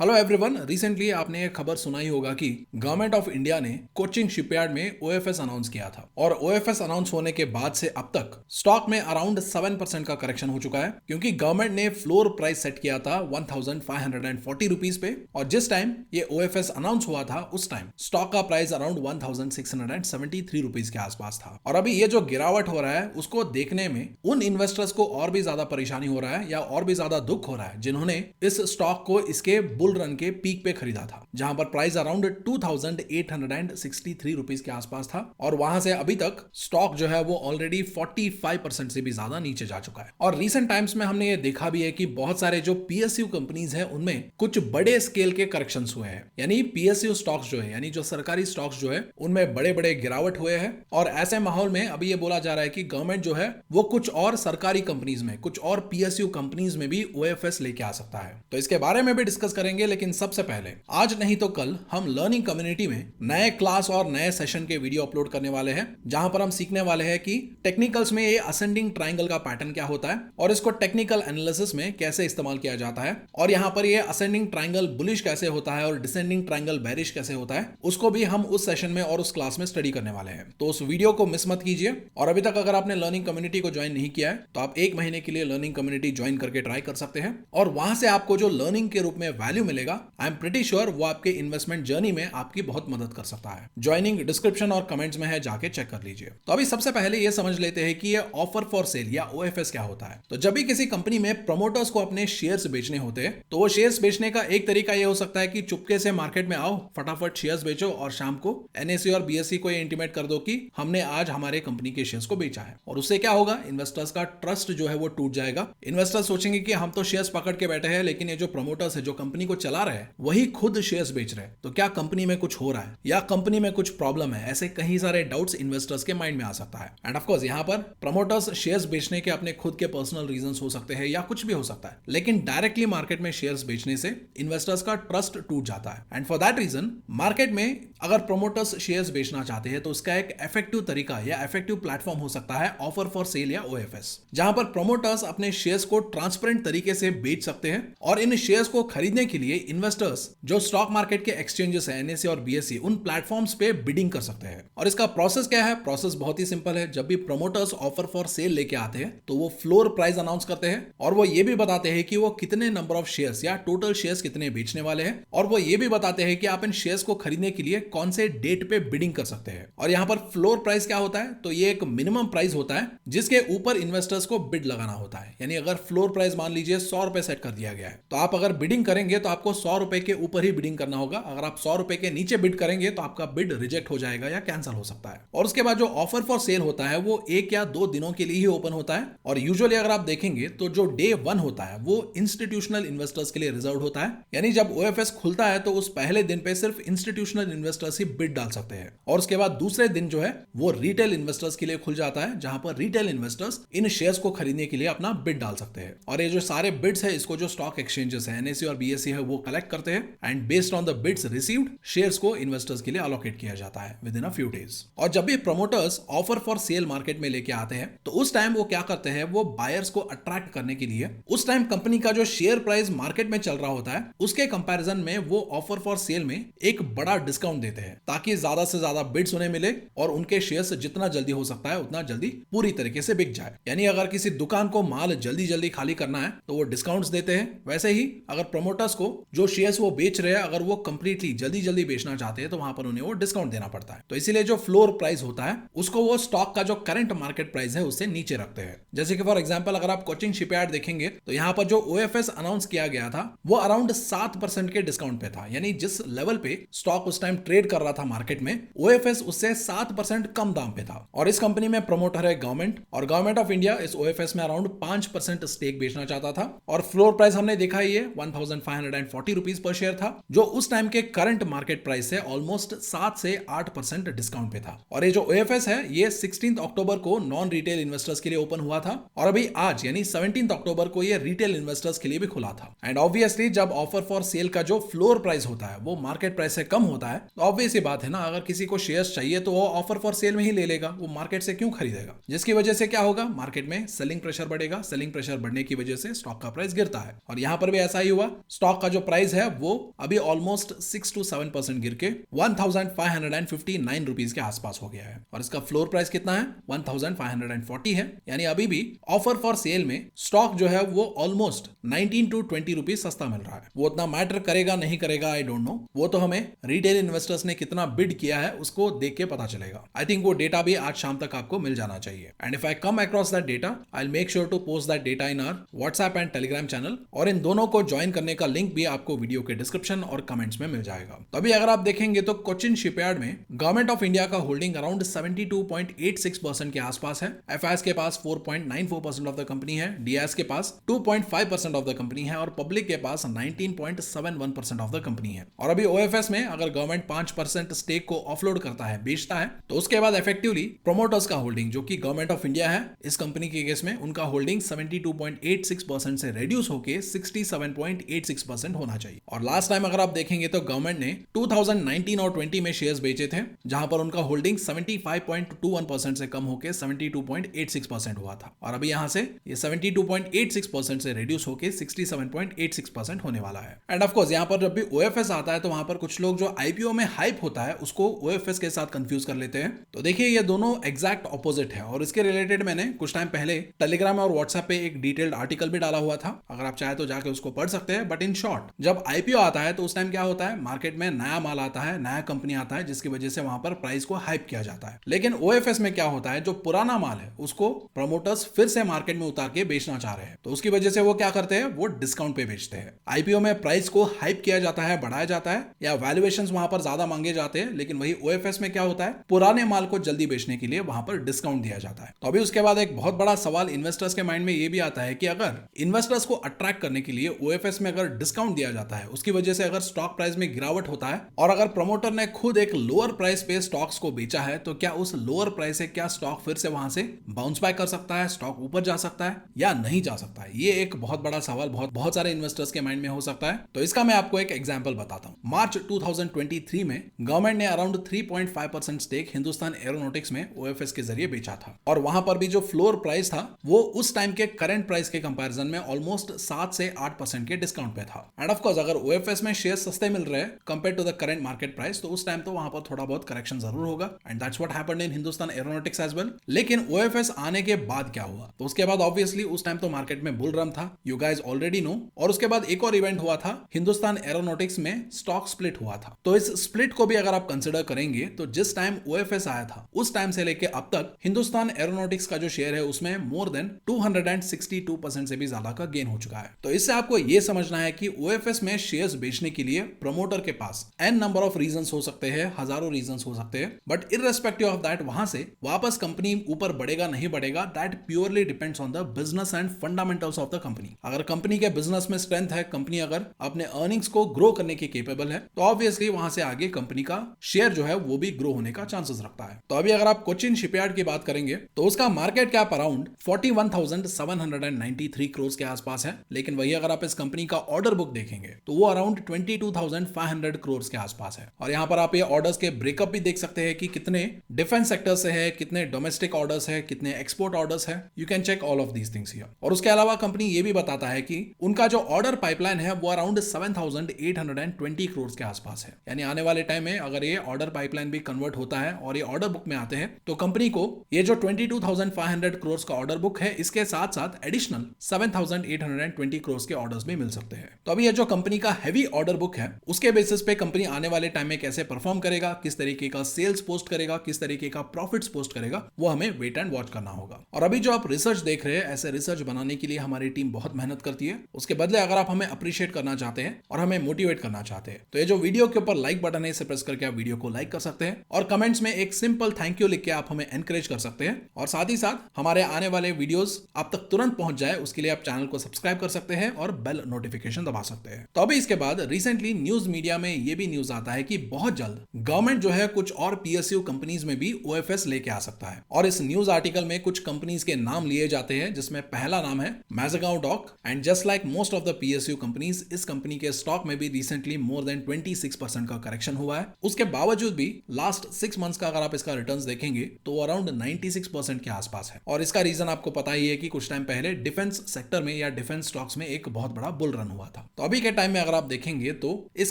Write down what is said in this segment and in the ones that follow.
Hello everyone. Recently आपने एक खबर सुनाई होगा कि गवर्नमेंट ऑफ इंडिया ने कोचिन शिपयार्ड में ओएफएस अनाउंस किया था और ओएफएस अनाउंस होने के बाद से अब तक स्टॉक में अराउंड 7% का करेक्शन हो चुका है, क्योंकि गवर्नमेंट ने फ्लोर प्राइस सेट किया था 1540 रुपीज पे और जिस टाइम ये ओएफएस अनाउंस हुआ था उस टाइम स्टॉक का प्राइस अराउंड 1673 रुपीज के आसपास था। और अभी ये जो गिरावट हो रहा है उसको देखने में उन इन्वेस्टर्स को और भी ज्यादा परेशानी हो रहा है या और भी ज्यादा दुख हो रहा है जिन्होंने इस स्टॉक को इसके बुल रन के पीक पे खरीदा था, जहां पर प्राइस अराउंड 2863 रुपीज के आसपास था और वहां से अभी तक स्टॉक जो है वो ऑलरेडी 45% से भी ज्यादा नीचे जा चुका है। और रीसेंट टाइम्स में हमने ये देखा भी है कि बहुत सारे जो पीएसयू कंपनीज हैं उनमें कुछ बड़े स्केल के करेक्शंस हुए हैं, यानी पीएसयू स्टॉक्स जो है यानी जो सरकारी स्टॉक्स जो है उनमें बड़े बड़े गिरावट हुए हैं। और ऐसे माहौल में अभी ये बोला जा रहा है कि गवर्नमेंट जो है वो कुछ और सरकारी कंपनीज में, कुछ और पीएसयू कंपनीज में भी ओएफएस लेके आ सकता है। तो इसके बारे में भी डिस्कस करेंगे, लेकिन सबसे पहले आज नहीं तो कल हम लर्निंग कम्युनिटी में नए क्लास और नए सेशन के वीडियो अपलोड करने वाले हैं, जहां पर हम सीखने वाले हैं कि टेक्निकल्स में ये असेंडिंग ट्रायंगल का पैटर्न क्या होता है और इसको टेक्निकल एनालिसिस में कैसे इस्तेमाल किया जाता है, और यहां पर ये असेंडिंग ट्रायंगल बुलिश कैसे होता है और डिसेंडिंग ट्रायंगल बेरिश कैसे होता है, उसको भी हम उस सेशन में और उस क्लास में स्टडी करने वाले हैं। तो उस वीडियो को मिस मत कीजिए। और अभी तक अगर आपने लर्निंग कम्युनिटी को ज्वाइन नहीं किया है तो आप 1 महीने के लिए लर्निंग कम्युनिटी ज्वाइन करके ट्राई कर सकते हैं और वहां से आपको जो लर्निंग के रूप में वैल्यू मिलेगा, आई एम प्रीटी श्योर वो आपके इन्वेस्टमेंट जर्नी में आपकी बहुत मदद कर सकता है। ज्वाइनिंग डिस्क्रिप्शन और कमेंट्स में है, जाके चेक कर लीजिए। तो अभी सबसे पहले ये समझ लेते हैं कि ये ऑफर फॉर सेल या ओएफएस क्या होता है। तो जब भी किसी कंपनी में प्रमोटर्स को अपने शेयर्स बेचने होते हैं तो वो शेयर्स बेचने का एक तरीका ये हो सकता है कि चुपके से मार्केट में आओ, फटाफट शेयर्स बेचो और शाम को एनएसई और बीएसई को ये इंटीमेट कर दो कि हमने आज हमारे कंपनी के शेयर्स को बेचा है। और उससे क्या होगा, इन्वेस्टर्स का ट्रस्ट जो है वो टूट जाएगा। इन्वेस्टर्स सोचेंगे कि हम तो शेयर्स पकड़ के बैठे हैं, लेकिन ये जो प्रमोटर्स है, जो कंपनी को चला रहे हैं, वही खुद शेयर्स बेच रहे हैं, तो क्या कंपनी में कुछ हो रहा है या कंपनी में कुछ प्रॉब्लम है, ऐसे कई सारे डाउट्स इन्वेस्टर्स के माइंड में आ सकता है। एंड ऑफ कोर्स यहाँ पर प्रमोटर्स शेयर्स बेचने के अपने खुद के पर्सनल रीजंस हो सकते हैं या कुछ भी हो सकता है, लेकिन डायरेक्टली मार्केट में शेयर्स बेचने से इन्वेस्टर्स का ट्रस्ट टूट जाता है। And for that reason market में अगर प्रमोटर्स शेयर्स बेचना चाहते हैं तो उसका एक इफेक्टिव तरीका या इफेक्टिव प्लेटफॉर्म हो सकता है ऑफर फॉर सेल या ओएफएस, जहां पर प्रमोटर्स अपने शेयर्स को ट्रांसपेरेंट तरीके से बेच सकते हैं और इन शेयर्स को खरीदने के लिए इन्वेस्टर्स जो स्टॉक मार्केट के एक्सचेंजेस है, एनएसई और बीएसई, उन प्लेटफॉर्म्स पे बिडिंग कर सकते हैं। और इसका प्रोसेस क्या है? प्रोसेस बहुत ही सिंपल है। जब भी प्रमोटर्स ऑफर फॉर सेल लेके आते हैं तो वो फ्लोर प्राइस अनाउंस करते हैं और वो ये भी बताते हैं कि वो कितने नंबर ऑफ शेयर्स या टोटल शेयर्स कितने बेचने वाले हैं, और वो ये भी बताते हैं कि आप इन शेयर्स को खरीदने के लिए कौन से डेट पे बिडिंग कर सकते हैं। और यहाँ पर फ्लोर प्राइस क्या होता है? तो ये एक मिनिमम प्राइस होता है जिसके ऊपर इन्वेस्टर्स को बिड लगाना होता है। यानी अगर फ्लोर प्राइस मान लीजिए 100 रुपए सेट कर दिया गया है तो आप अगर बिडिंग करेंगे तो आपको 100 रुपए के ऊपर ही बिडिंग करना होगा। अगर आप 100 रुपए के नीचे बिड करेंगे तो आपका बिड रिजेक्ट हो जाएगा या कैंसिल हो सकता है। और उसके बाद जो ऑफर फॉर सेल होता है वो 1 या 2 दिनों के लिए ही ओपन होता है और यूजुअली अगर आप देखेंगे तो जो डे 1 होता है वो इंस्टीट्यूशनल इन्वेस्टर्स के लिए रिजर्व होता है। यानी जब ओएफएस खुलता है तो उस पहले दिन पे सिर्फ इंस्टीट्यूशनल इन्वेस्टर्स ही बिड डाल सकते हैं और उसके बाद दूसरे दिन जो है वो रिटेल इन्वेस्टर्स के लिए खुल जाता है, जहां पर रिटेल इन्वेस्टर्स इन शेयर्स को खरीदने के लिए अपना बिड डाल सकते हैं। और ये जो सारे बिड्स है इसको जो स्टॉक एक्सचेंजेस है, एनएसई और बीएसई है, वो कलेक्ट करते हैं and based on the bids received shares को इन्वेस्टर्स के लिए अलोकेट किया जाता है within a few days. और जब भी promoters offer for sale market में लेके आते हैं तो उस टाइम वो क्या करते हैं, वो बायर्स को अट्रैक्ट करने के लिए उस टाइम कंपनी का जो शेयर प्राइस मार्केट में चल रहा होता है उसके कंपैरिजन में वो ऑफर फॉर सेल में एक बड़ा डिस्काउंट देते हैं ताकि ज्यादा से ज्यादा बिड्स उन्हें मिले और उनके शेयर्स जितना जल्दी हो सकता है उतना जल्दी पूरी तरीके से बिक जाए। यानी अगर किसी दुकान को माल जल्दी जल्दी खाली करना है तो वो डिस्काउंट्स देते हैं, वैसे ही अगर प्रमोटर्स को जो शेयर्स वो बेच रहे हैं अगर वो कंप्लीटली जल्दी जल्दी बेचना चाहते हैं तो वहां पर उन्हें वो डिस्काउंट देना पड़ता है। तो इसीलिए जो फ्लोर प्राइस होता है उसको वो स्टॉक का जो करंट मार्केट प्राइस है उससे नीचे रखते हैं। जैसे कि फॉर एग्जांपल अगर आप कोचिन शिपयार्ड देखेंगे तो यहाँ पर जो ओएफएस अनाउंस किया गया था वो अराउंड 7% के डिस्काउंट पे था। यानी जिस लेवल पे स्टॉक उस टाइम ट्रेड कर रहा था मार्केट में, ओएफएस उससे 7% कम दाम पे था। और इस कंपनी में प्रमोटर है गवर्नमेंट और गवर्नमेंट ऑफ इंडिया इस ओएफएस में अराउंड 5% स्टेक बेचना चाहता था। और फ्लोर प्राइस हमने देखा ही है 1540 रुपीज पर शेयर था, जो उस टाइम के करंट मार्केट प्राइस से ऑलमोस्ट 7 से 8% डिस्काउंट पे था। और ये जो ओएफएस है ये 16 अक्टूबर को नॉन रिटेल इन्वेस्टर्स के लिए ओपन हुआ था और अभी आज यानी 17 अक्टूबर को ये रिटेल इन्वेस्टर्स के लिए भी खुला था। एंड ऑब्वियसली जब ऑफर फॉर सेल का जो फ्लोर प्राइस होता है वो मार्केट प्राइस से कम होता है तो ऑब्वियस ही बात है ना, अगर किसी को शेयर्स चाहिए तो वो ऑफर फॉर सेल में ही ले लेगा, वो मार्केट से क्यों खरीदेगा। जिसकी वजह से क्या होगा, मार्केट में सेलिंग प्रेशर बढ़ेगा, सेलिंग प्रेशर बढ़ने की वजह से स्टॉक का प्राइस गिरता है। और यहां पर भी ऐसा ही हुआ, स्टॉक का का जो प्राइस है वो अभी ऑलमोस्ट 6 to 7% गिर के 1559 रुपीज के आसपास हो गया है। और इसका फ्लोर प्राइस कितना है? 1540 है। यानी अभी भी ऑफर फॉर सेल में स्टॉक जो है वो ऑलमोस्ट 19 to 20 रुपीज सस्ता मिल रहा है। वो उतना मैटर करेगा नहीं करेगा, आई डोंट नो। वो तो हमें रिटेल इन्वेस्टर्स ने कितना बिड किया है उसको देख के पता चलेगा। आई थिंक वो डेटा भी आज शाम तक आपको मिल जाना चाहिए। And if I come across that data, I will make sure to post that data in our WhatsApp and Telegram channel. और इन दोनों को ज्वाइन करने का लिंक भी आपको वीडियो के डिस्क्रिप्शन और कमेंट्स में मिल जाएगा। तो अभी अगर आप देखेंगे तो कोचिन शिपयार्ड में गवर्नमेंट ऑफ इंडिया का होल्डिंग अराउंड 72.86% के आसपास है। एफआईएस के पास 4.94% ऑफ द कंपनी है, डीआईएस के पास 2.5% ऑफ द कंपनी है और पब्लिक के पास 19.71% ऑफ द कंपनी है। और अभी ओएफएस में अगर गवर्नमेंट 5% स्टेक को ऑफलोड करता है, बेचता है, तो उसके बाद इफेक्टिवली प्रोमोटर्स का होल्डिंग जो कि गवर्नमेंट ऑफ इंडिया है इस कंपनी के केस में, उनका होल्डिंग 72.86% से रिड्यूस होकर 67.86% होना चाहिए। और लास्ट टाइम अगर आप देखेंगे तो गवर्नमेंट ने 2019 और 20 में शेयर्स बेचे थे, जहां पर उनका होल्डिंग 75.21% से कम होकर 72.86% हुआ था। और अभी यहां से ये 72.86% से रिड्यूस होकर 67.86% होने वाला है। एंड ऑफ कोर्स यहां पर जब भी ओएफएस आता है तो वहां पर कुछ लोग जो आईपीओ में हाइप होता है उसको ओएफएस के साथ कंफ्यूज कर लेते हैं। तो देखिए ये दोनों एग्जैक्ट ऑपोजिट है। और इसके रिलेटेड मैंने कुछ टाइम पहले टेलीग्राम और व्हाट्सएप पे एक डिटेल्ड आर्टिकल भी डाला हुआ था, अगर आप चाहे तो जाके उसको पढ़ सकते हैं। बट इन शॉर्ट, जब आईपीओ आता है तो उस टाइम क्या होता है, मार्केट में नया माल आता है, नया कंपनी आता है, जिसकी वजह से वहां पर प्राइस को हाइप किया जाता है। लेकिन ओएफएस में क्या होता है, जो पुराना माल है उसको प्रमोटर्स फिर से मार्केट में उतार के बेचना चाह रहे हैं, तो उसकी वजह से वो क्या करते हैं, वो डिस्काउंट पे बेचते हैं। आईपीओ में प्राइस को हाइप किया जाता है, बढ़ाया जाता है, या वैल्यूएशंस वहां पर ज्यादा मांगे जाते हैं। लेकिन वही ओएफएस में क्या होता है, पुराने माल को जल्दी बेचने के लिए वहां पर डिस्काउंट दिया जाता है। तो अभी उसके बाद एक बहुत बड़ा सवाल इन्वेस्टर्स के माइंड में ये भी आता है कि अगर इन्वेस्टर्स को अट्रैक्ट करने के लिए ओएफएस में अगर डिस्काउंट दिया जाता है, उसकी वजह से अगर स्टॉक प्राइस में गिरावट होता है और अगर प्रमोटर ने खुद एक लोअर प्राइस पे स्टॉक्स को बेचा है, तो क्या उस लोअर प्राइस से क्या स्टॉक फिर से वहां से बाउंस बैक कर सकता है, स्टॉक ऊपर जा सकता है या नहीं जा सकता है? ये एक बहुत बड़ा सवाल बहुत सारे इन्वेस्टर्स के माइंड में हो सकता है। तो इसका मैं आपको एक एग्जांपल बताता हूं। मार्च 2023 में गवर्नमेंट ने अराउंड 3.5% स्टेक हिंदुस्तान एरोनॉटिक्स में ओएफएस के जरिए बेचा था। और वहां पर भी जो फ्लोर प्राइस था वो उस टाइम के करंट प्राइस के कंपैरिजन में ऑलमोस्ट 7 से 8% के डिस्काउंट पे था। एंड ऑफ कोर्स अगर ओएफएस में शेयर सस्ते मिल रहे हैं compare to the current market price, तो उस टाइम तो वहां पर थोड़ा बहुत करेक्शन जरूर होगा। And that's what happened in Hindustan Aeronautics as well. लेकिन ओएफएस आने के बाद क्या हुआ, तो उसके बाद ऑब्वियसली उस टाइम तो मार्केट में बुल रन था, यू गाइस ऑलरेडी नो। और उसके बाद एक और इवेंट हुआ था, हिंदुस्तान एरोनॉटिक्स में स्टॉक स्प्लिट हुआ था। तो इस स्प्लिट को भी अगर आप कंसिडर करेंगे तो जिस टाइम ओएफएस आया था उस टाइम से लेके अब तक हिंदुस्तान एरोनॉटिक्स का जो शेयर है उसमें मोर देन 262% से भी ज्यादा का गेन हो चुका है। तो इससे आपको यह समझना है कि ओएफएस में शेयर्स बेचने के लिए प्रमोटर के पास एन नंबर ऑफ रीजंस हो सकते हैं, हजारों रीजंस हो सकते हैं, बट इररेस्पेक्टिव ऑफ दैट वहां से वापस कंपनी ऊपर बढ़ेगा नहीं बढ़ेगा, that purely depends on the business and fundamentals of the company. अगर कंपनी के बिजनेस में स्ट्रेंथ है, कंपनी अगर अपने अर्निंग्स को ग्रो करने के केपेबल है, तो ऑब्वियसली वहां से आगे कंपनी का शेयर जो है वो भी ग्रो होने का चांसेस रखता है। तो अभी अगर आप कोचिन शिपयार्ड की बात करेंगे तो उसका मार्केट कैप अराउंड 41,793 करोड़ के आसपास है। लेकिन वही अगर आप इस कंपनी का ऑर्डर बुक देखेंगे तो वो अराउंड 22,500 करोड़ के आसपास है। और यहाँ पर आप ये ऑर्डर्स के ब्रेकअप भी देख सकते हैं कि कितने डिफेंस सेक्टर से है, कितने डोमेस्टिक ऑर्डर्स है, कितने एक्सपोर्ट ऑर्डर्स है। You can check all of these things here. और उसके अलावा कंपनी ये भी बताता है कि उनका जो ऑर्डर पाइपलाइन है वो अराउंड 7,820 करोड़ के आसपास है। यानी आने वाले टाइम में अगर ये ऑर्डर पाइपलाइन भी कन्वर्ट होता है और ये ऑर्डर बुक में आते हैं तो कंपनी को ये जो 22,500 करोड़ का ऑर्डर बुक है इसके साथ साथ एडिशनल 7,820 करोड़ के ऑर्डर्स भी मिल सकते हैं। तो अभी ये जो कंपनी का हैवी ऑर्डर बुक है उसके बेसिस पे कंपनी आने वाले टाइम में कैसे परफॉर्म करेगा, किस तरीके का सेल्स पोस्ट करेगा, किस तरीके का प्रॉफिट्स पोस्ट करेगा, वो हमें वेट एंड वॉच करना होगा। और अभी जो आप रिसर्च देख रहे हैं, ऐसे रिसर्च बनाने के लिए हमारी टीम बहुत मेहनत करती है। उसके बदले अगर आप हमें अप्रिशिएट करना चाहते हैं और हमें मोटिवेट करना चाहते हैं तो ये जो वीडियो के ऊपर लाइक बटन है इसे प्रेस करके आप वीडियो को लाइक कर सकते हैं और कमेंट्स में एक सिंपल थैंक यू लिख के आप हमें एनकरेज कर सकते हैं। और साथ ही साथ हमारे आने वाले वीडियोस आप तक तुरंत पहुंच जाए उसके लिए आप चैनल को सब्सक्राइब कर सकते हैं और बेल नोटिफिकेशन दबा सकते हैं। तो अभी इसके बाद रिसेंटली न्यूज मीडिया में ये भी न्यूज आता है कि बहुत जल्द गवर्नमेंट जो है कुछ और पीएसयू कंपनीज में भी ओएफएस लेके आ सकता है। और इस न्यूज आर्टिकल में कुछ कंपनीज के नाम लिए जाते हैं जिसमें पहला नाम है Mazagon dock. And just like most of the PSU companies, इस कंपनी के स्टॉक में भी रिसेंटली मोर देन 26% का करेक्शन हुआ है। उसके बावजूद भी लास्ट 6 मंथ्स का अगर आप इसका रिटर्न्स देखेंगे तो अराउंड 96% के आसपास है। और इसका रीजन आपको पता ही है कि कुछ टाइम पहले डिफेंस सेक्टर में या डिफेंस स्टॉक्स में एक बहुत बड़ा बुल रन हुआ था। तो अभी के टाइम में अगर आप देखेंगे तो इस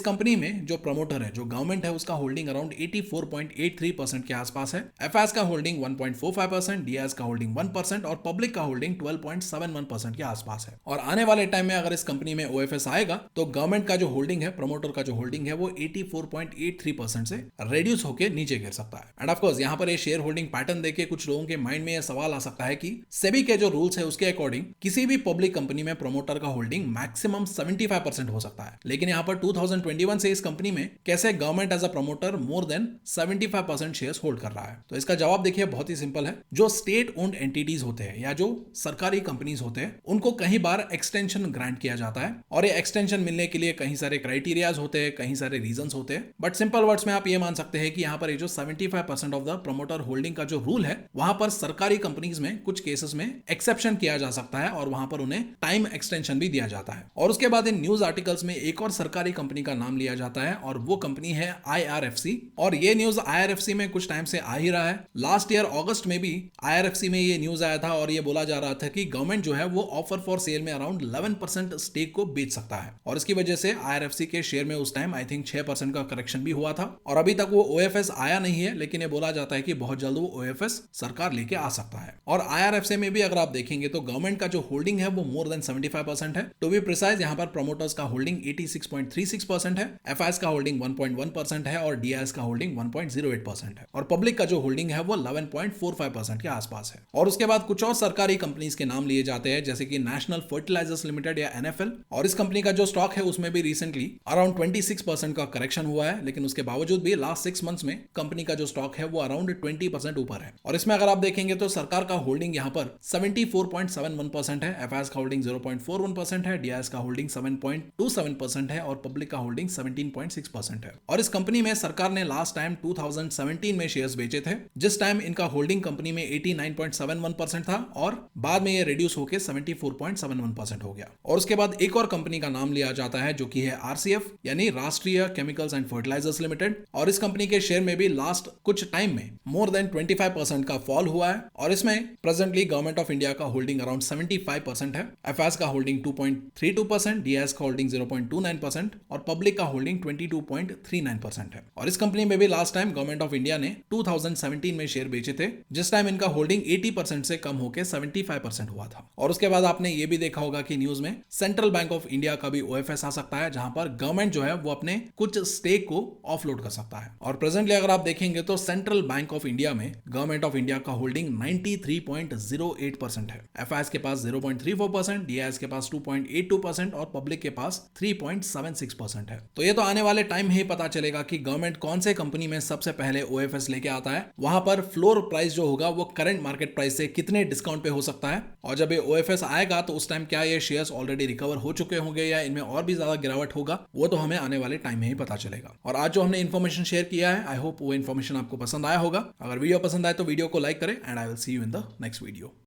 कंपनी में जो प्रमोटर है, जो गवर्नमेंट है, उसका होल्डिंग अराउंड 84.83% के आसपास है। एफआईएस का होल्डिंग 1.45%, डीआईएस का होल्डिंग 1% और पब्लिक का होल्डिंग 12.71% के आसपास है। और आने वाले टाइम में अगर इस कंपनी में ओएफएस आएगा तो गवर्नमेंट का जो होल्डिंग है, प्रमोटर का जो होल्डिंग है, वो 84.83% से रिड्यूस होकर नीचे गिर सकता है। एंड ऑफ कोर्स यहाँ पर ये शेयर होल्डिंग पैटर्न देख के कुछ लोगों के माइंड में यह सवाल आ सकता है कि सेबी के जो रूल्स है उसके अकॉर्डिंग किसी भी पब्लिक कंपनी में प्रमोटर का होल्डिंग मैक्सिमम 75% हो सकता है, लेकिन यहाँ पर 2021 से इस कंपनी में कैसे government as a promoter more than 75% shares hold कर रहा है। तो इसका जवाब देखिए बहुत ही सिंपल है। जो स्टेट ओन्ड एंटिटीज होते हैं या जो सरकारी कंपनीज होते हैं उनको कई बार एक्सटेंशन ग्रांट किया जाता है और ये एक्सटेंशन मिलने के लिए कई सारे क्राइटेरियाज होते हैं, कई सारे रीजंस होते हैं। बट सिंपल वर्ड्स में आप ये मान सकते हैं कि यहाँ पर ये जो 75% ऑफ द प्रमोटर होल्डिंग का जो रूल है, वहां पर सरकारी कंपनीज में कुछ केसेस में एक्सेप्शन किया जा सकता है और वहां पर उन्हें टाइम एक्सटेंशन भी दिया जाता है। और उसके बाद इन न्यूज आर्टिकल्स में एक और सरकारी कंपनी का नाम लिया जाता है और वो कंपनी है आईआरएफसी। और ये न्यूज आईआरएफसी में कुछ टाइम से आ ही रहा है। लास्ट ईयर अगस्त में भी आईआरएफसी में ये न्यूज आया था और ये बोला जा रहा था कि गवर्नमेंट जो है वो ऑफर फॉर सेल में अराउंड 11% स्टेक को बेच सकता है और इसकी वजह से आईआरएफसी के शेयर में उस टाइम आई थिंक 6% का करेक्शन भी हुआ था। और अभी तक वो ओएफएस आया नहीं है, लेकिन ये बोला जाता है कि बहुत जल्द वो ओएफएस सरकार लेके आ सकता है। और आईआरएफसी में भी अगर आप देखेंगे तो गवर्नमेंट का जो होल्डिंग है वो मोर देन 75% है। टू बी प्रिसाइज यहाँ पर प्रमोटर्स का होल्डिंग 86.36% है, एफआईएस का होल्डिंग 1.1% है और डीआईएस का होल्डिंग 1.08% है और पब्लिक का जो होल्डिंग है वो 11.45% के आसपास है। और उसके बाद कुछ और सरकारी कंपनीज के नाम लिए जाते हैं जैसे कि नेशनल फर्टिलाइजर्स लिमिटेड या एनएफएल। और इस कंपनी का जो स्टॉक है उसमें भी रिसेंटली अराउंड 26% का करेक्शन हुआ है, लेकिन उसके बावजूद भी लास्ट 6 मंथ्स में कंपनी का जो स्टॉक है वो अराउंड 20% ऊपर है। और इसमें अगर आप देखेंगे तो सरकार का होल्डिंग यहाँ पर 74.71% है, एफआईएस का होल्डिंग 0.41% है, डीआईएस का होल्डिंग 7.27% है और पब्लिक का होल्डिंग 17.6% है। और इस कंपनी में सरकार ने लास्ट टाइम 2017 में शेयर्स बेचे थे, जिस टाइम इनका होल्डिंग कंपनी में 89.71% था और बाद में ये रिड्यूस होकर 74.71% हो गया। और उसके बाद एक और कंपनी का नाम लिया जाता है जो कि है आरसीएफ यानी राष्ट्रीय केमिकल्स एंड फर्टिलाइजर्स लिमिटेड। और इस कंपनी के शेयर में भी लास्ट कुछ टाइम में मोर देन 25% का फॉल हुआ है और इसमें प्रेजेंटली गवर्नमेंट ऑफ इंडिया का होल्डिंग अराउंड 75% है, एफआईएस का होल्डिंग 2.32%, डीआईएस का होल्डिंग 0.29% और पब्लिक का होल्डिंग 22.39% है। और इस कंपनी में भी last time government of India ने 2017 में शेयर बेचे थे, जिस टाइम इनका होल्डिंग 80% से कम होकर 75% हुआ था। और उसके बाद आपने ये भी देखा होगा कि न्यूज में सेंट्रल बैंक ऑफ इंडिया का भी ओएफएस आ सकता है, जहां पर गवर्नमेंट जो है वो अपने कुछ स्टेक को ऑफलोड कर सकता है। और प्रेजेंटली अगर आप देखेंगे तो सेंट्रल बैंक ऑफ इंडिया में गवर्नमेंट ऑफ इंडिया का होल्डिंग 93.08% है, एफआईएस के पास 0.34%, डीआईएस के पास 2.82% और पब्लिक के पास 3.76% है। तो ये तो आने वाले टाइम ही पता चलेगा कि गवर्नमेंट कौन से कंपनी में सबसे पहले ओएफएस लेके आता है। वहां पर फ्लोर प्राइस जो होगा वो करंट मार्केट प्राइस से कितने डिस्काउंट पे हो सकता है और जब ये ओएफएस आएगा तो उस टाइम क्या ये शेयर्स ऑलरेडी रिकवर हो चुके होंगे या इनमें और भी ज्यादा गिरावट होगा, वो तो हमें आने वाले टाइम में ही पता चलेगा। और आज जो हमने इन्फॉर्मेशन शेयर किया है, आई होप वो इन्फॉर्मेशन आपको पसंद आया होगा। अगर वीडियो पसंद आए तो वीडियो को लाइक करें and I will see you in the next video.